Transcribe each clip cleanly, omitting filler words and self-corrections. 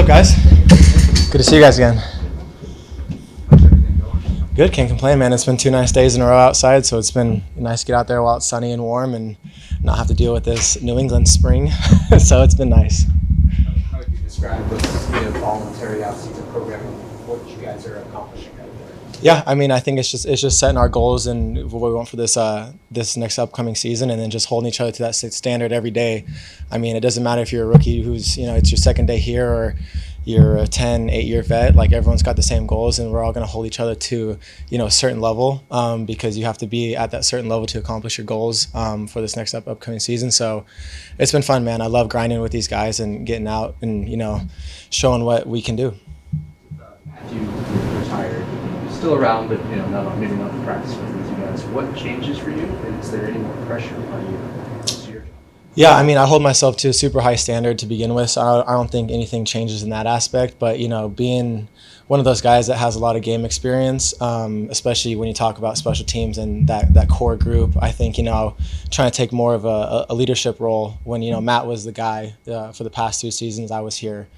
up, guys? Good to see you guys again. Good, can't complain, man. It's been 2 nice days in a row outside, so it's been nice to get out there while it's sunny and warm and not have to deal with this New England spring. So it's been nice. How would you describe this voluntary offseason program and what you guys are accomplishing out there? Yeah, I mean, I think it's just setting our goals and what we want for this next upcoming season, and then just holding each other to that standard every day. I mean, it doesn't matter if you're a rookie who's it's your second day here, or you're a 8-year vet. Like, everyone's got the same goals, and we're all going to hold each other to a certain level, because you have to be at that certain level to accomplish your goals for this next upcoming season. So it's been fun, man. I love grinding with these guys and getting out and showing what we can do. Matthew retired, still around, but maybe not the practice with you guys. What changes for you? And is there any more pressure on you this year? Yeah, I mean, I hold myself to a super high standard to begin with, so I don't think anything changes in that aspect. But, being one of those guys that has a lot of game experience, especially when you talk about special teams and that core group, I think, trying to take more of a leadership role when, Matt was the guy for the past 2 seasons I was here.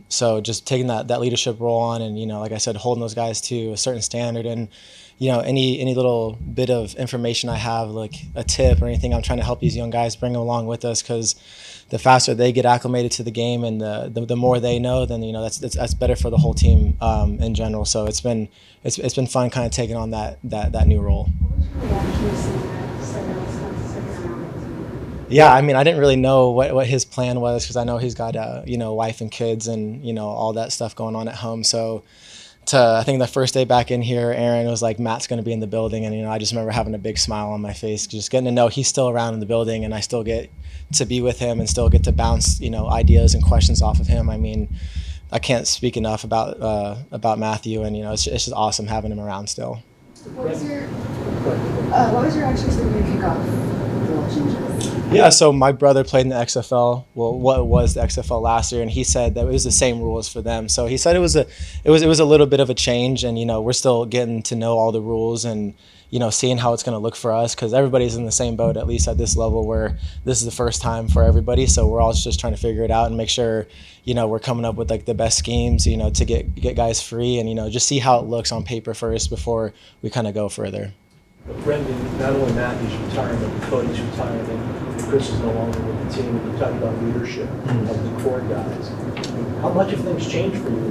So just taking that leadership role on and, like I said, holding those guys to a certain standard, and any little bit of information I have, like a tip or anything, I'm trying to help these young guys, bring them along with us, because the faster they get acclimated to the game and the more they know, then that's better for the whole team in general. So it's been fun kind of taking on that new role. Yeah, I mean, I didn't really know what his plan was, because I know he's got wife and kids and all that stuff going on at home. So I think the first day back in here, Aaron was like, Matt's going to be in the building, and I just remember having a big smile on my face, just getting to know he's still around in the building, and I still get to be with him and still get to bounce ideas and questions off of him. I mean, I can't speak enough about Matthew, and it's just awesome having him around still. What was your reaction to the new kickoff rule changes? Yeah, so my brother played in the XFL. Well, what was the XFL last year, and he said that it was the same rules for them. So he said it was a little bit of a change, and we're still getting to know all the rules and seeing how it's going to look for us, because everybody's in the same boat, at least at this level, where this is the first time for everybody. So we're all just trying to figure it out and make sure we're coming up with like the best schemes to get guys free, and just see how it looks on paper first before we kind of go further. Brenden, not only Matthew's retirement, but Cody's retirement, and Chris is no longer with the team. You're talking about leadership of the core guys. How much have things changed for you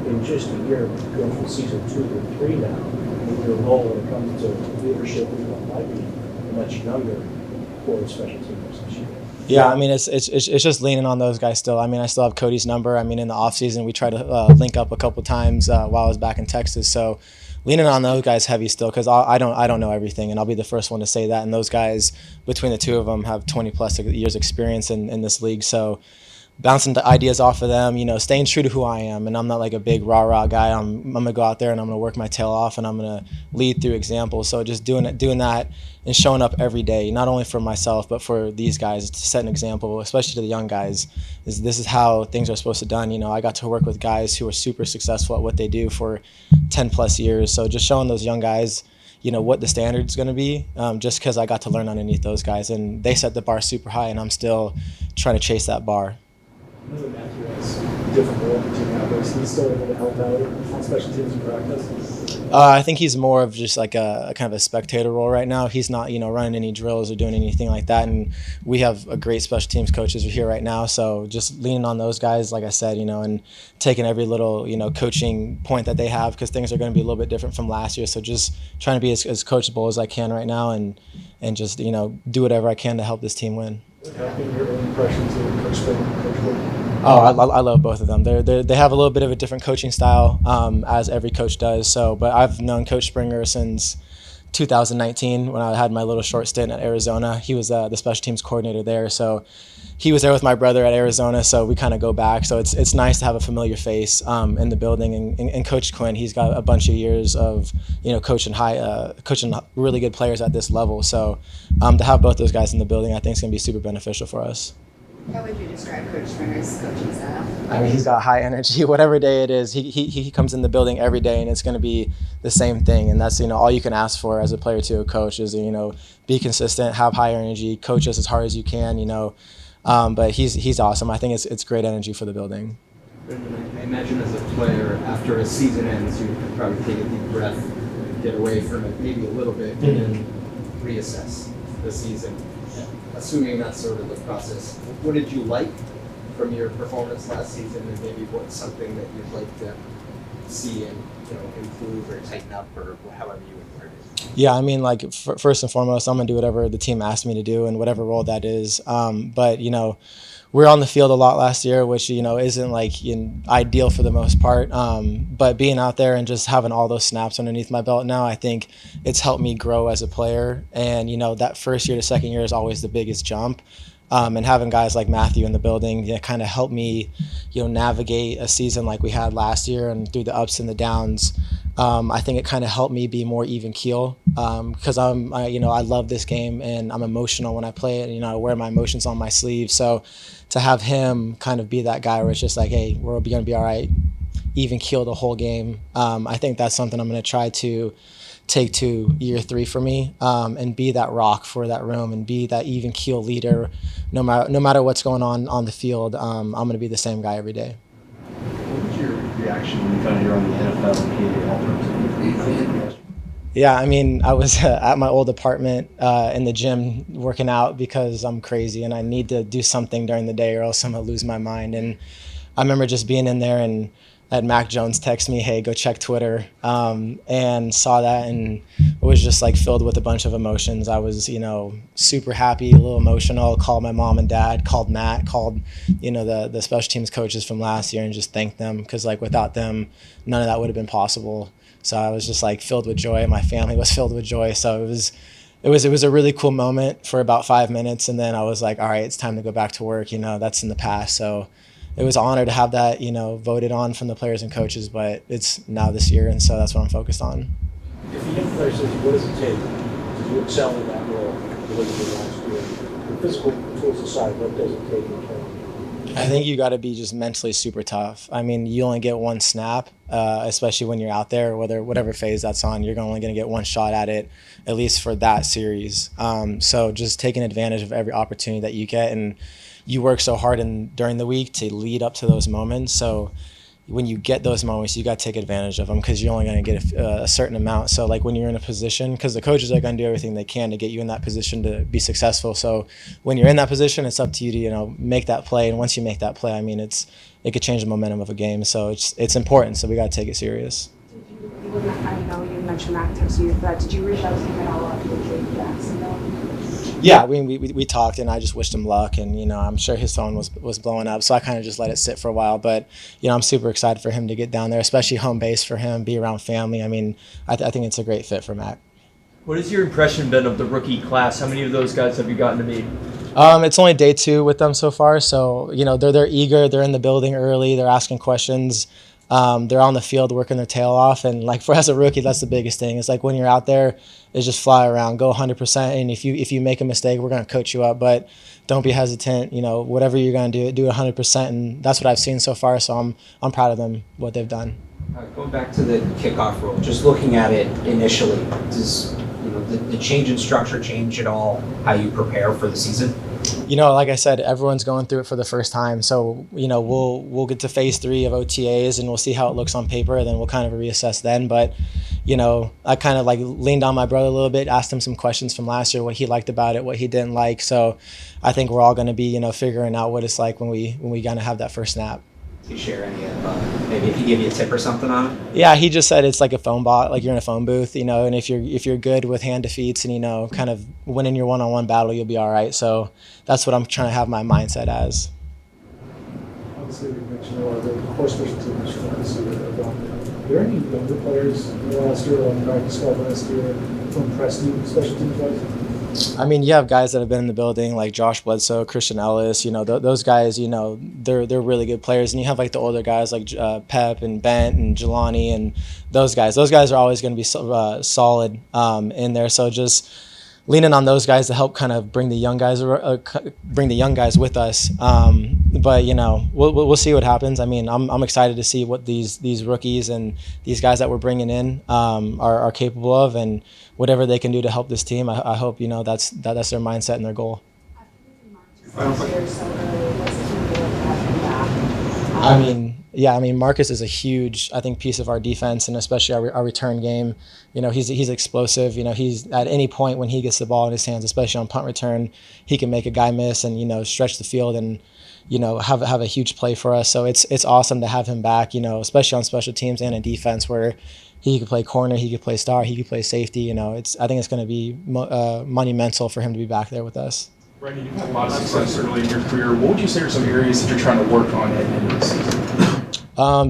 in just a year, going from season 2 to 3 now, with your role when it comes to leadership, even might be much younger for special teams this year? Yeah, I mean, it's just leaning on those guys still. I mean, I still have Cody's number. I mean, in the offseason, we tried to link up a couple times while I was back in Texas. So leaning on those guys heavy still, because I don't know everything, and I'll be the first one to say that. And those guys, between the two of them, have 20+ years experience in this league. So bouncing the ideas off of them, staying true to who I am. And I'm not like a big rah-rah guy. I'm going to go out there and I'm going to work my tail off, and I'm going to lead through example. So just doing that and showing up every day, not only for myself, but for these guys, to set an example, especially to the young guys, this is how things are supposed to be done. I got to work with guys who are super successful at what they do for 10+ years. So just showing those young guys, what the standard's going to be, just because I got to learn underneath those guys. And they set the bar super high, and I'm still trying to chase that bar. I know that Matthew has a different role in the team now, but is he still able to help out on special teams in practice? I think he's more of just like a kind of a spectator role right now. He's not, running any drills or doing anything like that. And we have a great special teams coaches here right now. So just leaning on those guys, like I said, and taking every little, coaching point that they have, because things are going to be a little bit different from last year. So just trying to be as coachable as I can right now, and just, do whatever I can to help this team win. What have been your own impressions of Coach Slater and Coach Wood? Oh, I love both of them. They have a little bit of a different coaching style, as every coach does. So, but I've known Coach Springer since 2019 when I had my little short stint at Arizona. He was the special teams coordinator there. So he was there with my brother at Arizona. So we kind of go back. So it's nice to have a familiar face in the building. And Coach Quinn, he's got a bunch of years of coaching really good players at this level. So to have both those guys in the building, I think is going to be super beneficial for us. How would you describe Coach Springer's coaching style? I mean, he's got high energy. Whatever day it is, he comes in the building every day, and it's going to be the same thing. And that's all you can ask for as a player to a coach is be consistent, have high energy, coach us as hard as you can. But he's awesome. I think it's great energy for the building. I imagine as a player, after a season ends, you can probably take a deep breath, get away from it maybe a little bit, and then reassess the season. Assuming that's sort of the process, what did you like from your performance last season, and maybe what's something that you'd like to see and improve or tighten up, or however you would word it? Yeah, I mean, like first and foremost, I'm gonna do whatever the team asked me to do and whatever role that is. But we're on the field a lot last year, which isn't like ideal for the most part. But being out there and just having all those snaps underneath my belt now, I think it's helped me grow as a player. And that first year to second year is always the biggest jump. And having guys like Matthew in the building kind of helped me, navigate a season like we had last year and through the ups and the downs. I think it kind of helped me be more even keel because I love this game and I'm emotional when I play it. I wear my emotions on my sleeve. So to have him kind of be that guy where it's just like, hey, we're going to be all right, even keel the whole game. I think that's something I'm going to try to take to year 3 for me, and be that rock for that room and be that even keel leader. No matter what's going on the field, I'm going to be the same guy every day. What was your reaction when you found out you're on the NFL and PA All-Pros? Yeah, I mean, I was at my old apartment in the gym working out because I'm crazy and I need to do something during the day or else I'm going to lose my mind. And I remember just being in there and had Mac Jones text me, hey, go check Twitter, and saw that and was just like filled with a bunch of emotions. I was, super happy, a little emotional, called my mom and dad, called Matt, called, the special teams coaches from last year and just thanked them because like without them, none of that would have been possible. So I was just like filled with joy. My family was filled with joy. So it was a really cool moment for about 5 minutes. And then I was like, all right, it's time to go back to work. That's in the past. So it was an honor to have that, voted on from the players and coaches, but it's now this year. And so that's what I'm focused on. If you young player says, what does it take to excel in that role the way you did last year? The physical tools aside, what does it take in terms? I think you got to be just mentally super tough. I mean, you only get one snap, especially when you're out there, whatever phase that's on, you're only going to get one shot at it, at least for that series. So just taking advantage of every opportunity that you get, and you work so hard during the week to lead up to those moments. So when you get those moments, you got to take advantage of them because you're only going to get a certain amount. So like when you're in a position, because the coaches are going to do everything they can to get you in that position to be successful. So when you're in that position, it's up to you to make that play. And once you make that play, I mean, it could change the momentum of a game. So it's important. So we got to take it serious. I know you mentioned Mac texted you, but did you reach out to him at all after the trade to Jacksonville? Yeah, we talked, and I just wished him luck, and I'm sure his phone was blowing up, so I kind of just let it sit for a while. But I'm super excited for him to get down there, especially home base for him, be around family. I mean, I think it's a great fit for Mac. What has your impression been of the rookie class? How many of those guys have you gotten to meet? It's only day 2 with them so far, so they're eager, they're in the building early, they're asking questions. They're on the field working their tail off, and like for as a rookie, that's the biggest thing. It's like when you're out there, is just fly around, go 100%, and if you make a mistake, we're gonna coach you up, but don't be hesitant. Whatever you're gonna do it 100%, and that's what I've seen so far. So I'm proud of them, what they've done. Going back to the kickoff rule, just looking at it initially, does the change in structure change at all how you prepare for the season? Like I said, everyone's going through it for the first time. So, we'll get to phase 3 of OTAs and we'll see how it looks on paper, and then we'll kind of reassess then. But, I kind of like leaned on my brother a little bit, asked him some questions from last year, what he liked about it, what he didn't like. So I think we're all going to be, figuring out what it's like when we gonna have that first snap. Do you share any of maybe if he gave you a tip or something on it? Yeah, he just said it's like a phone bot, like you're in a phone booth, and if you're good with hand defeats and kind of winning your one-on-one battle, you'll be all right. So that's what I'm trying to have my mindset as. Obviously, we mentioned the core special teams from this year. Are there any younger players last year on practice squad last year who impressed you, special teams wise? I mean, you have guys that have been in the building like Josh Bledsoe, Christian Ellis. Those guys. They're really good players. And you have like the older guys like Pep and Bent and Jelani and those guys. Those guys are always going to be solid in there. So just leaning on those guys to help kind of bring the young guys with us. But we'll see what happens. I mean, I'm excited to see what these rookies and these guys that we're bringing in are capable of, and whatever they can do to help this team. I hope that's their mindset and their goal. I mean, Yeah, I mean, Marcus is a huge, I think, piece of our defense, and especially our return game. You know, he's explosive. You know, he's at any point when he gets the ball in his hands, especially on punt return, he can make a guy miss and, you know, stretch the field and, you know, have a huge play for us. So it's awesome to have him back, you know, especially on special teams and in defense where he could play corner, he could play star, he could play safety. You know, I think it's going to be monumental for him to be back there with us. Brenden, you've had a lot of success early in your career. What would you say are some areas that you're trying to work on heading into the season?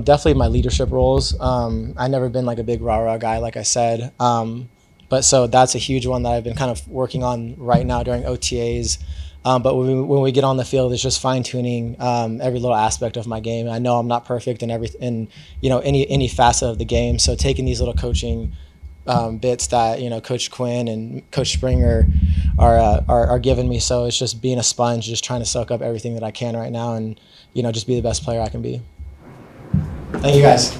Definitely my leadership roles. I've never been like a big rah-rah guy, like I said. But so that's a huge one that I've been kind of working on right now during OTAs. But when we get on the field, it's just fine-tuning every little aspect of my game. I know I'm not perfect in you know, any facet of the game. So taking these little coaching bits that, you know, Coach Quinn and Coach Springer are giving me. So it's just being a sponge, just trying to soak up everything that I can right now, and, you know, just be the best player I can be. Thank you guys.